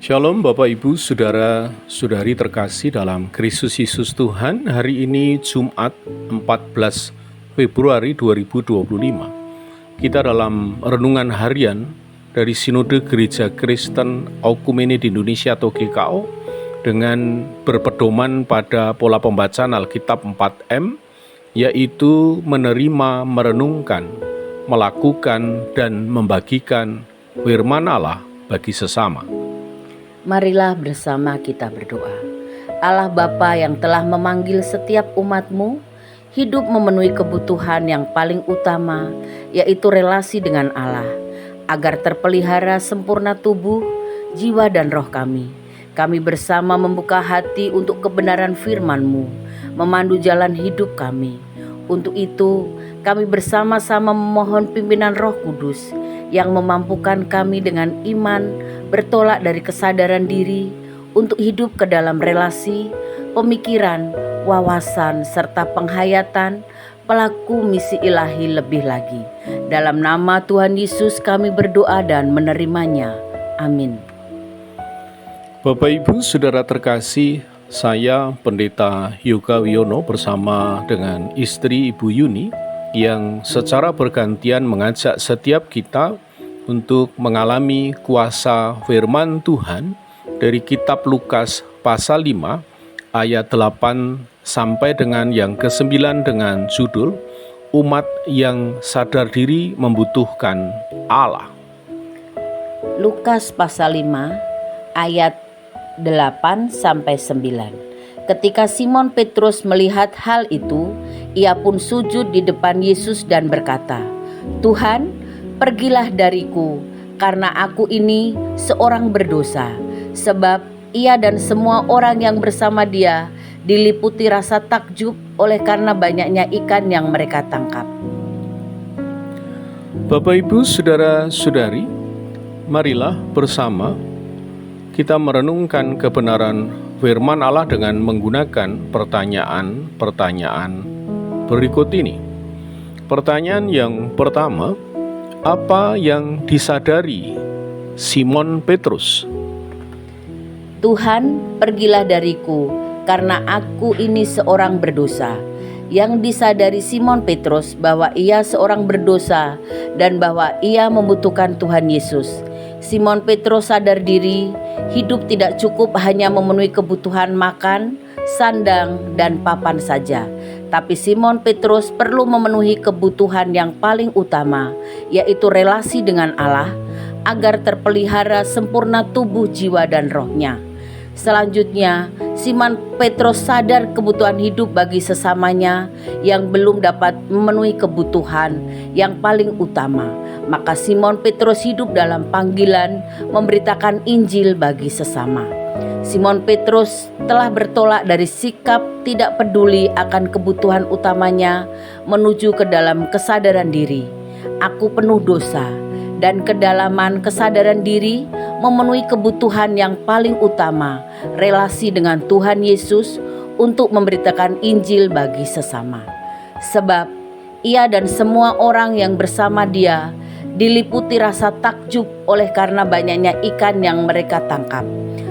Shalom Bapak Ibu Saudara-saudari terkasih dalam Kristus Yesus Tuhan. Hari ini Jumat 14 Februari 2025. Kita dalam renungan harian dari Sinode Gereja Kristen Oikumene di Indonesia atau GKO dengan berpedoman pada pola pembacaan Alkitab 4M, yaitu menerima, merenungkan, melakukan, dan membagikan firman Allah bagi sesama. Marilah bersama kita berdoa. Allah Bapa yang telah memanggil setiap umat-Mu, hidup memenuhi kebutuhan yang paling utama, yaitu relasi dengan Allah, agar terpelihara sempurna tubuh, jiwa dan roh kami. Kami bersama membuka hati untuk kebenaran firman-Mu, memandu jalan hidup kami. Untuk itu, kami bersama-sama memohon pimpinan Roh Kudus yang memampukan kami dengan iman bertolak dari kesadaran diri untuk hidup ke dalam relasi, pemikiran, wawasan, serta penghayatan pelaku misi ilahi lebih lagi. Dalam nama Tuhan Yesus kami berdoa dan menerimanya. Amin. Bapak Ibu Saudara terkasih, saya Pendeta Yoga Wiono bersama dengan istri Ibu Yuni yang secara bergantian mengajak setiap kita untuk mengalami kuasa firman Tuhan dari kitab Lukas pasal 5 ayat 8 sampai dengan yang ke-9 dengan judul Umat yang Sadar Diri Membutuhkan Allah. Lukas pasal 5 ayat 8 sampai 9. Ketika Simon Petrus melihat hal itu, ia pun sujud di depan Yesus dan berkata, "Tuhan, pergilah dariku, karena aku ini seorang berdosa." Sebab ia dan semua orang yang bersama dia diliputi rasa takjub oleh karena banyaknya ikan yang mereka tangkap. Bapak Ibu Saudara-saudari, marilah bersama kita merenungkan kebenaran firman Allah dengan menggunakan pertanyaan-pertanyaan berikut ini. Pertanyaan yang pertama, apa yang disadari Simon Petrus? Tuhan, pergilah dariku, karena aku ini seorang berdosa. Yang disadari Simon Petrus bahwa ia seorang berdosa dan bahwa ia membutuhkan Tuhan Yesus. Simon Petrus sadar diri, hidup tidak cukup hanya memenuhi kebutuhan makan, sandang, dan papan saja. Tapi Simon Petrus perlu memenuhi kebutuhan yang paling utama, yaitu relasi dengan Allah, agar terpelihara sempurna tubuh, jiwa, dan rohnya. Selanjutnya, Simon Petrus sadar kebutuhan hidup bagi sesamanya yang belum dapat memenuhi kebutuhan yang paling utama. Maka Simon Petrus hidup dalam panggilan memberitakan Injil bagi sesama. Simon Petrus telah bertolak dari sikap tidak peduli akan kebutuhan utamanya menuju ke dalam kesadaran diri. Aku penuh dosa, dan kedalaman kesadaran diri memenuhi kebutuhan yang paling utama, relasi dengan Tuhan Yesus untuk memberitakan Injil bagi sesama. Sebab ia dan semua orang yang bersama dia diliputi rasa takjub oleh karena banyaknya ikan yang mereka tangkap.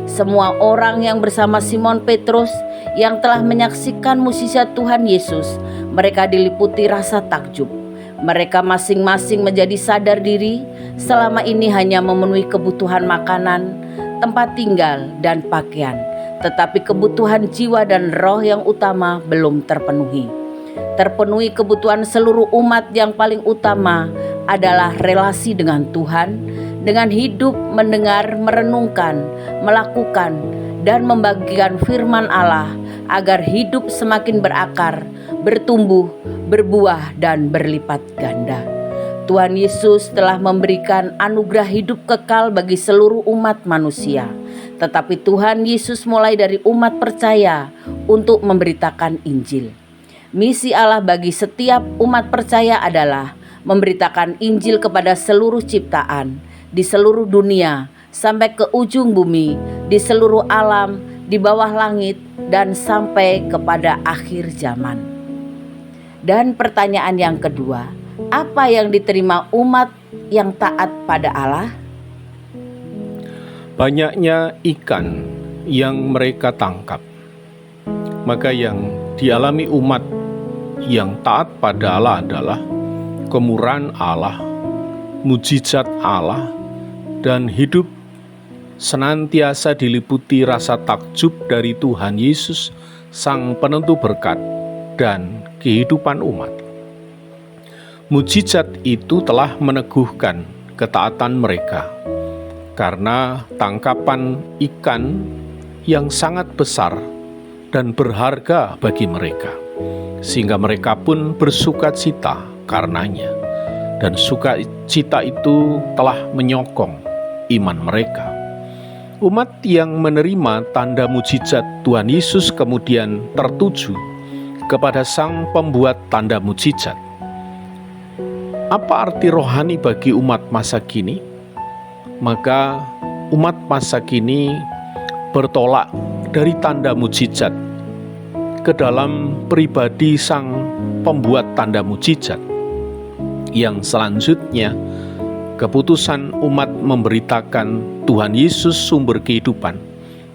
Semua orang yang bersama Simon Petrus yang telah menyaksikan mukjizat Tuhan Yesus, mereka diliputi rasa takjub. Mereka masing-masing menjadi sadar diri selama ini hanya memenuhi kebutuhan makanan, tempat tinggal, dan pakaian. Tetapi kebutuhan jiwa dan roh yang utama belum terpenuhi. Terpenuhi kebutuhan seluruh umat yang paling utama adalah relasi dengan Tuhan, dengan hidup, mendengar, merenungkan, melakukan, dan membagikan firman Allah agar hidup semakin berakar, bertumbuh, berbuah, dan berlipat ganda. Tuhan Yesus telah memberikan anugerah hidup kekal bagi seluruh umat manusia. Tetapi Tuhan Yesus mulai dari umat percaya untuk memberitakan Injil. Misi Allah bagi setiap umat percaya adalah memberitakan Injil kepada seluruh ciptaan, di seluruh dunia, sampai ke ujung bumi, di seluruh alam, di bawah langit, dan sampai kepada akhir zaman. Dan pertanyaan yang kedua, apa yang diterima umat yang taat pada Allah? banyaknya ikan yang mereka tangkap. Maka yang dialami umat yang taat pada Allah adalah kemurahan Allah, mujizat Allah, dan hidup senantiasa diliputi rasa takjub dari Tuhan Yesus, Sang Penentu berkat dan kehidupan umat. Mujizat itu telah meneguhkan ketaatan mereka, karena tangkapan ikan yang sangat besar dan berharga bagi mereka, sehingga mereka pun bersukacita karenanya, dan sukacita itu telah menyokong iman mereka. Umat yang menerima tanda mujizat Tuhan Yesus kemudian tertuju kepada Sang Pembuat tanda mujizat. Apa arti rohani bagi umat masa kini? Maka umat masa kini bertolak dari tanda mujizat ke dalam pribadi Sang Pembuat tanda mujizat, yang selanjutnya keputusan umat memberitakan Tuhan Yesus sumber kehidupan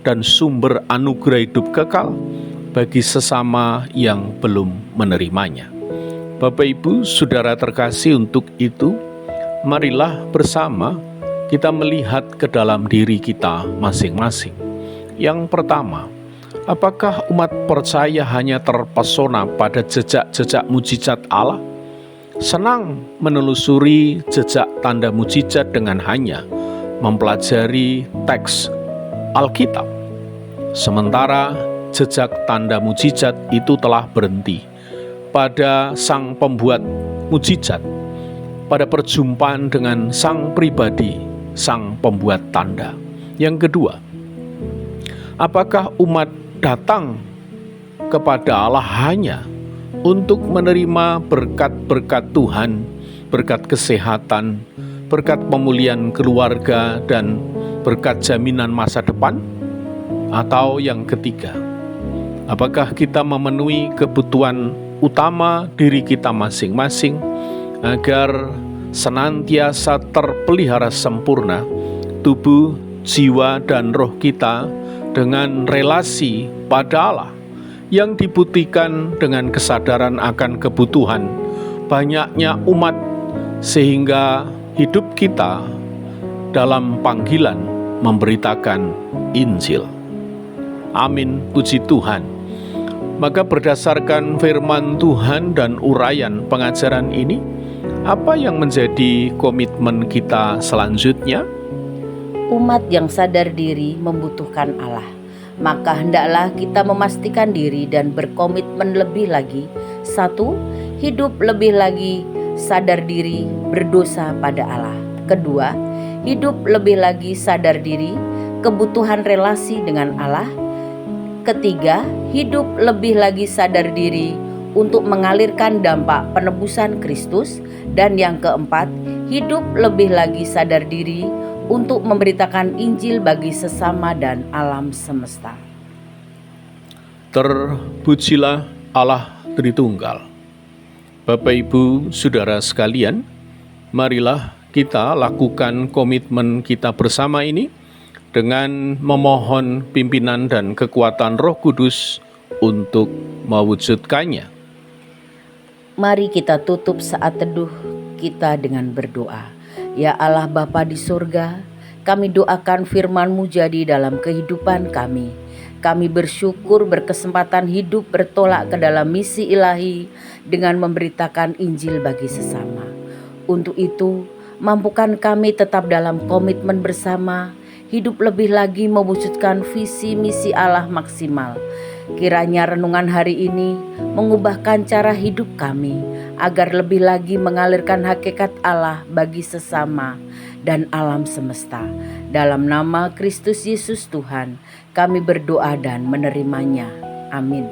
dan sumber anugerah hidup kekal bagi sesama yang belum menerimanya. Bapak Ibu, Saudara terkasih, untuk itu marilah bersama kita melihat ke dalam diri kita masing-masing. Yang pertama, apakah umat percaya hanya terpesona pada jejak-jejak mujizat Allah? Senang menelusuri jejak tanda mujizat dengan hanya mempelajari teks Alkitab. Sementara jejak tanda mujizat itu telah berhenti pada Sang Pembuat mujizat, pada perjumpaan dengan Sang pribadi, Sang Pembuat tanda. Yang kedua, apakah umat datang kepada Allah hanya untuk menerima berkat-berkat Tuhan, berkat kesehatan, berkat pemulihan keluarga, dan berkat jaminan masa depan? Atau yang ketiga, apakah kita memenuhi kebutuhan utama diri kita masing-masing agar senantiasa terpelihara sempurna tubuh, jiwa, dan roh kita dengan relasi pada Allah, yang dibuktikan dengan kesadaran akan kebutuhan banyaknya umat, sehingga hidup kita dalam panggilan memberitakan Injil. Amin, puji Tuhan. Maka berdasarkan firman Tuhan dan uraian pengajaran ini, apa yang menjadi komitmen kita selanjutnya? Umat yang sadar diri membutuhkan Allah, maka hendaklah kita memastikan diri dan berkomitmen lebih lagi. 1. Hidup lebih lagi sadar diri berdosa pada Allah. 2. Hidup lebih lagi sadar diri kebutuhan relasi dengan Allah. 3. Hidup lebih lagi sadar diri untuk mengalirkan dampak penebusan Kristus. Dan yang keempat, hidup lebih lagi sadar diri untuk memberitakan Injil bagi sesama dan alam semesta. Terpujilah Allah Tritunggal. Bapak Ibu Saudara sekalian, marilah kita lakukan komitmen kita bersama ini dengan memohon pimpinan dan kekuatan Roh Kudus untuk mewujudkannya. Mari kita tutup saat teduh kita dengan berdoa. Ya Allah Bapa di surga, kami doakan firman-Mu jadi dalam kehidupan kami. Kami bersyukur berkesempatan hidup bertolak ke dalam misi ilahi dengan memberitakan Injil bagi sesama. Untuk itu, mampukan kami tetap dalam komitmen bersama, hidup lebih lagi mewujudkan visi misi Allah maksimal. Kiranya renungan hari ini mengubahkan cara hidup kami, agar lebih lagi mengalirkan hakikat Allah bagi sesama dan alam semesta. Dalam nama Kristus Yesus Tuhan, kami berdoa dan menerimanya. Amin.